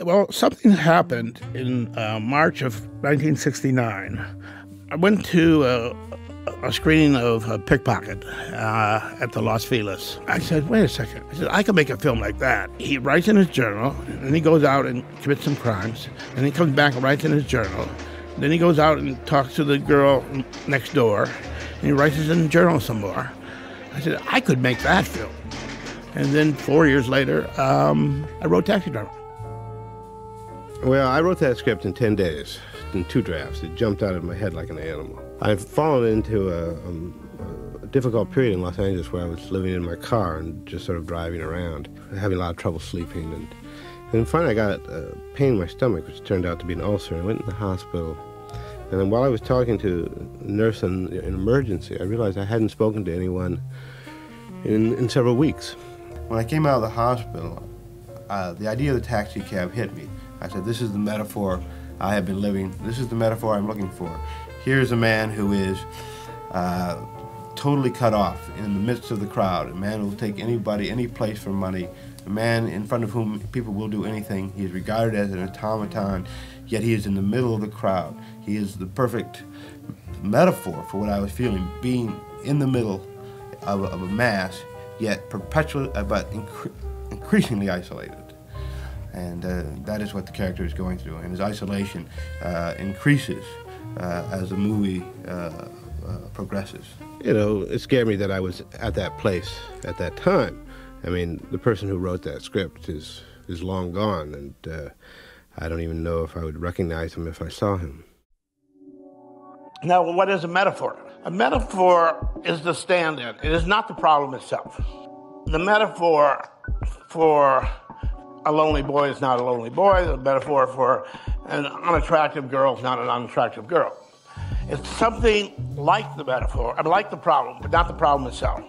Well, something happened in March of 1969. I went to a screening of Pickpocket at the Los Feliz. I said, wait a second. I said, I could make a film like that. He writes in his journal, and he goes out and commits some crimes, and he comes back and writes in his journal. Then he goes out and talks to the girl next door, and he writes in his journal some more. I said, I could make that film. And then 4 years later, I wrote Taxi Driver. Well, I wrote that script in 10 days, in 2 drafts. It jumped out of my head like an animal. I've fallen into a difficult period in Los Angeles where I was living in my car and just sort of driving around, having a lot of trouble sleeping. And then finally I got a pain in my stomach, which turned out to be an ulcer, and I went in the hospital. And then while I was talking to a nurse in emergency, I realized I hadn't spoken to anyone in several weeks. When I came out of the hospital, the idea of the taxi cab hit me. I said, this is the metaphor I have been living. This is the metaphor I'm looking for. Here's a man who is totally cut off in the midst of the crowd, a man who will take anybody, any place for money, a man in front of whom people will do anything. He is regarded as an automaton, yet he is in the middle of the crowd. He is the perfect metaphor for what I was feeling, being in the middle of a mass, yet perpetually, but increasingly isolated. And that is what the character is going through. And his isolation increases as the movie progresses. You know, it scared me that I was at that place at that time. I mean, the person who wrote that script is long gone, and I don't even know if I would recognize him if I saw him. Now, what is a metaphor? A metaphor is the stand-in. It is not the problem itself. The metaphor for a lonely boy is not a lonely boy. The metaphor for an unattractive girl is not an unattractive girl. It's something like the metaphor, like the problem, but not the problem itself.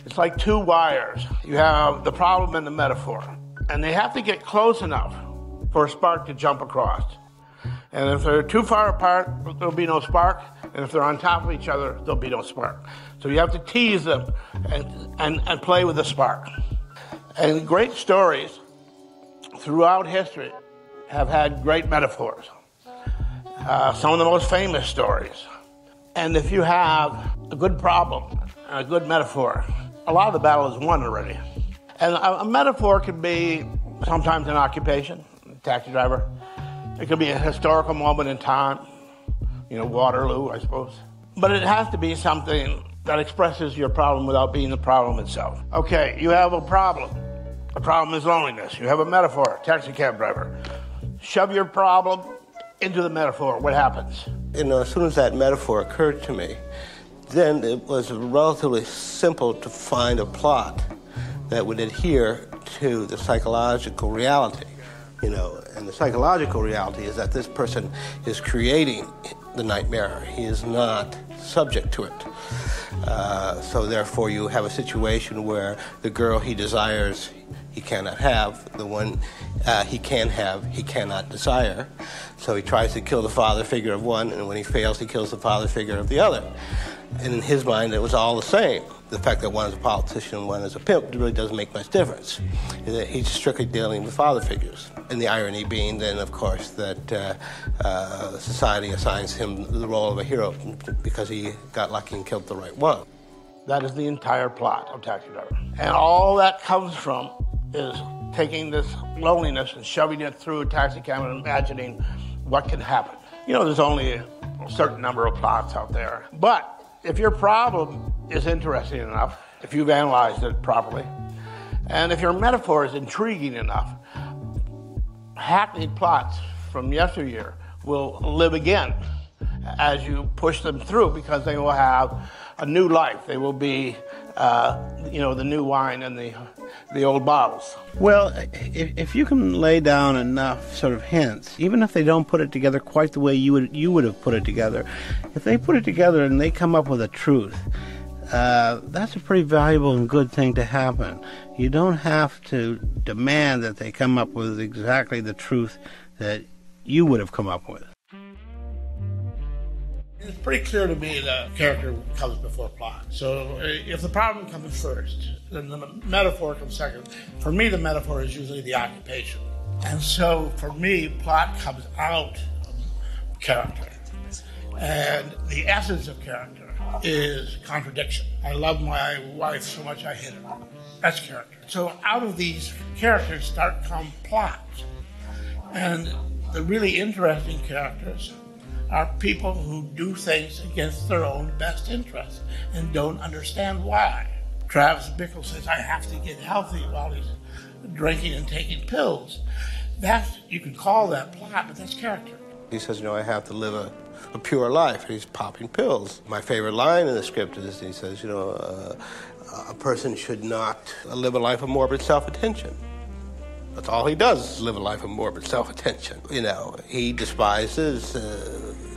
It's like 2 wires. You have the problem and the metaphor, and they have to get close enough for a spark to jump across. And if they're too far apart, there'll be no spark, and if they're on top of each other, there'll be no spark. So you have to tease them and play with the spark. And great stories throughout history have had great metaphors. Some of the most famous stories. And if you have a good problem and a good metaphor, a lot of the battle is won already. And a metaphor could be sometimes an occupation, taxi driver. It could be a historical moment in time, you know, Waterloo, I suppose. But it has to be something that expresses your problem without being the problem itself. Okay, you have a problem. The problem is loneliness. You have a metaphor, taxi cab driver. Shove your problem into the metaphor. What happens? You know, as soon as that metaphor occurred to me, then it was relatively simple to find a plot that would adhere to the psychological reality. You know, and the psychological reality is that this person is creating the nightmare. He is not subject to it. So therefore you have a situation where the girl he desires, he cannot have. The one he can have, he cannot desire. So he tries to kill the father figure of one, and when he fails, he kills the father figure of the other. And in his mind, it was all the same. The fact that one is a politician and one is a pimp really doesn't make much difference. He's strictly dealing with father figures. And the irony being then, of course, that society assigns him the role of a hero because he got lucky and killed the right one. That is the entire plot of Taxi Driver. And all that comes from is taking this loneliness and shoving it through a taxi cab and imagining what can happen. You know, there's only a certain number of plots out there. But if your problem is interesting enough, if you've analyzed it properly, and if your metaphor is intriguing enough, hackneyed plots from yesteryear will live again as you push them through because they will have a new life. They will be, the new wine in the old bottles. Well, if you can lay down enough sort of hints, even if they don't put it together quite the way you would have put it together, if they put it together and they come up with a truth, that's a pretty valuable and good thing to happen. You don't have to demand that they come up with exactly the truth that you would have come up with. It's pretty clear to me that character comes before plot. So if the problem comes first, then the metaphor comes second. For me, the metaphor is usually the occupation. And so, for me, plot comes out of character. And the essence of character is contradiction. I love my wife so much I hate her. That's character. So out of these characters come plots. And the really interesting characters are people who do things against their own best interests and don't understand why. Travis Bickle says, I have to get healthy while he's drinking and taking pills. You can call that plot, but that's character. He says, I have to live a pure life, and he's popping pills. My favorite line in the script is, he says, a person should not live a life of morbid self-attention. That's all he does, is live a life of morbid self-attention. He despises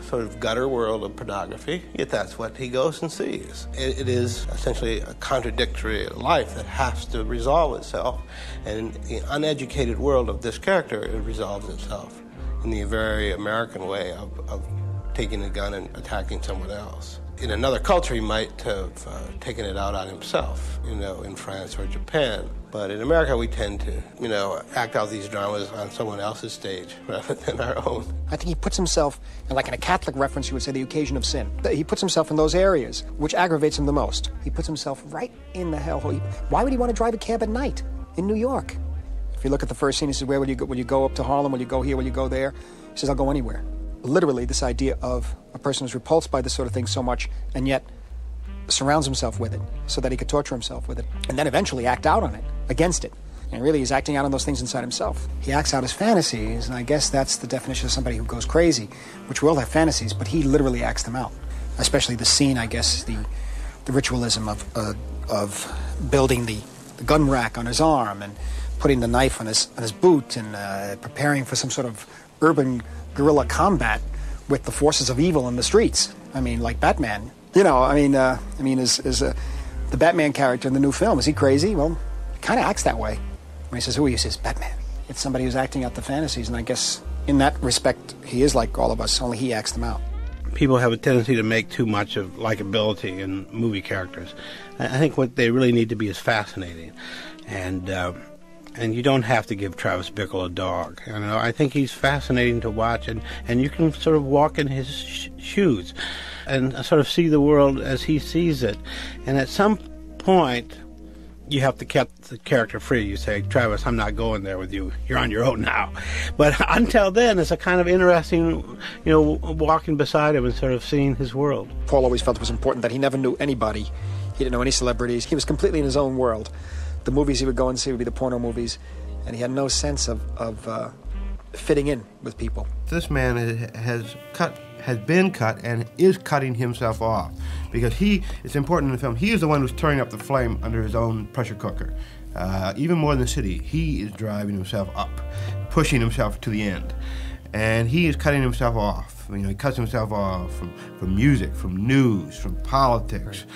sort of gutter world of pornography, yet that's what he goes and sees. It is essentially a contradictory life that has to resolve itself, and in the uneducated world of this character, it resolves itself in the very American way of taking a gun and attacking someone else. In another culture, he might have taken it out on himself, in France or Japan. But in America, we tend to, act out these dramas on someone else's stage rather than our own. I think he puts himself, like in a Catholic reference, you would say the occasion of sin. He puts himself in those areas, which aggravates him the most. He puts himself right in the hellhole. Why would he want to drive a cab at night in New York? If you look at the first scene, he says, where will you go? Will you go up to Harlem? Will you go here? Will you go there? He says, I'll go anywhere. Literally, this idea of a person who's repulsed by this sort of thing so much, and yet surrounds himself with it so that he could torture himself with it, and then eventually act out on it, against it. And really, he's acting out on those things inside himself. He acts out his fantasies, and I guess that's the definition of somebody who goes crazy, which we all have fantasies, but he literally acts them out. Especially the scene, I guess, the ritualism of building the gun rack on his arm and putting the knife on his as and preparing for some sort of urban guerrilla combat with the forces of evil in the streets. I mean, like Batman. Is the Batman character in the new film, is he crazy? Well, he kind of acts that way. When he says, who are you? He says, Batman. It's somebody who's acting out the fantasies, and I guess in that respect, he is like all of us, only he acts them out. People have a tendency to make too much of likability in movie characters. I think what they really need to be is fascinating. And you don't have to give Travis Bickle a dog. I think he's fascinating to watch, and you can sort of walk in his shoes and sort of see the world as he sees it. And at some point, you have to keep the character free. You say, Travis, I'm not going there with you. You're on your own now. But until then, it's a kind of interesting, walking beside him and sort of seeing his world. Paul always felt it was important that he never knew anybody. He didn't know any celebrities. He was completely in his own world. The movies he would go and see would be the porno movies, and he had no sense of fitting in with people. This man has been cut and is cutting himself off, because it's important in the film, he is the one who's turning up the flame under his own pressure cooker. Even more than the city, he is driving himself up, pushing himself to the end. And he is cutting himself off. He cuts himself off from music, from news, from politics,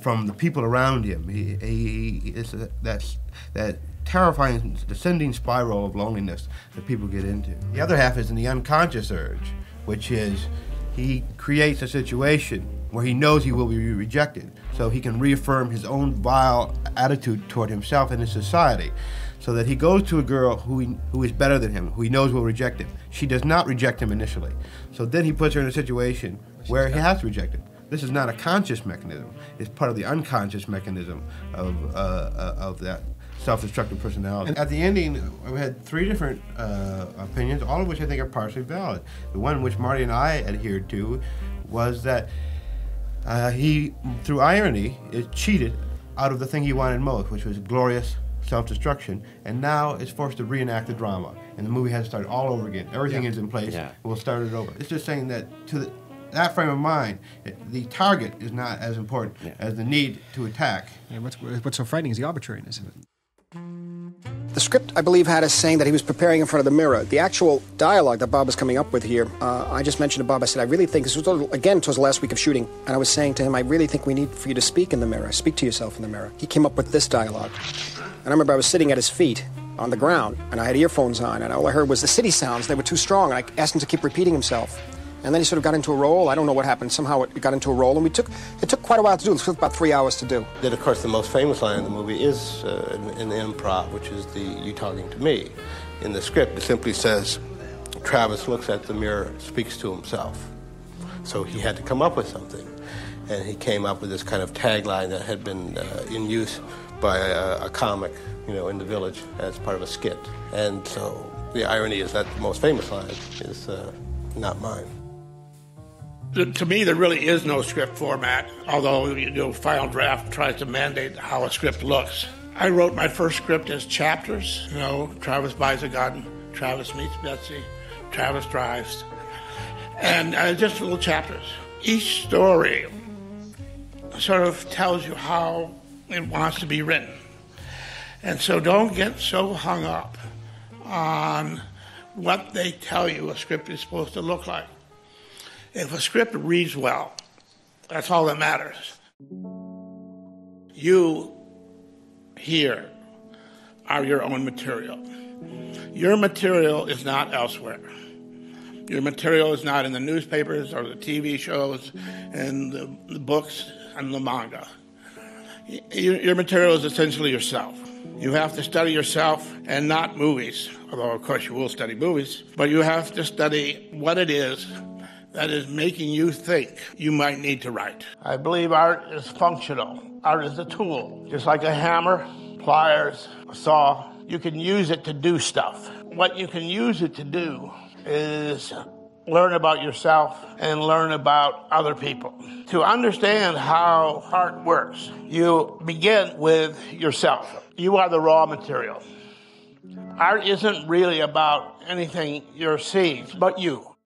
from the people around him. He is that terrifying descending spiral of loneliness that people get into. The other half is in the unconscious urge, which is he creates a situation where he knows he will be rejected, so he can reaffirm his own vile attitude toward himself and his society. So that he goes to a girl who is better than him, who he knows will reject him. She does not reject him initially. So then he puts her in a situation where he has to reject him. This is not a conscious mechanism. It's part of the unconscious mechanism of that self-destructive personality. At the ending, we had three different opinions, all of which I think are partially valid. The one which Marty and I adhered to was that he, through irony, is cheated out of the thing he wanted most, which was glorious self-destruction, and now is forced to reenact the drama, and the movie has to start all over again. Everything is in place, we'll start it over. It's just saying that that frame of mind, the target is not as important as the need to attack. Yeah, what's so frightening is the arbitrariness of it. The script, I believe, had us saying that he was preparing in front of the mirror. The actual dialogue that Bob was coming up with here, I just mentioned to Bob, I said, I really think, this was, again, towards the last week of shooting, and I was saying to him, I really think we need for you to speak in the mirror, speak to yourself in the mirror. He came up with this dialogue. And I remember I was sitting at his feet on the ground, and I had earphones on, and all I heard was the city sounds. They were too strong, and I asked him to keep repeating himself. And then he sort of got into a role. I don't know what happened. Somehow it got into a role, and it took quite a while to do. It took about 3 hours to do. Then, of course, the most famous line in the movie is in the improv, which is the "You Talking To Me," In the script, it simply says, Travis looks at the mirror, speaks to himself. So he had to come up with something. And he came up with this kind of tagline that had been in use by a comic, in the village as part of a skit. And so the irony is that the most famous line is not mine. To me, there really is no script format, although Final Draft tries to mandate how a script looks. I wrote my first script as chapters. Travis buys a gun, Travis meets Betsy, Travis drives, and just little chapters. Each story sort of tells you how it wants to be written. And so don't get so hung up on what they tell you a script is supposed to look like. If a script reads well, that's all that matters. You here are your own material. Your material is not elsewhere. Your material is not in the newspapers or the TV shows and the books and the manga. Your material is essentially yourself. You have to study yourself and not movies, although of course you will study movies, but you have to study what it is that is making you think you might need to write. I believe art is functional. Art is a tool, just like a hammer, pliers, a saw. You can use it to do stuff. What you can use it to do is learn about yourself and learn about other people. To understand how art works, you begin with yourself. You are the raw material. Art isn't really about anything you're seeing, but you.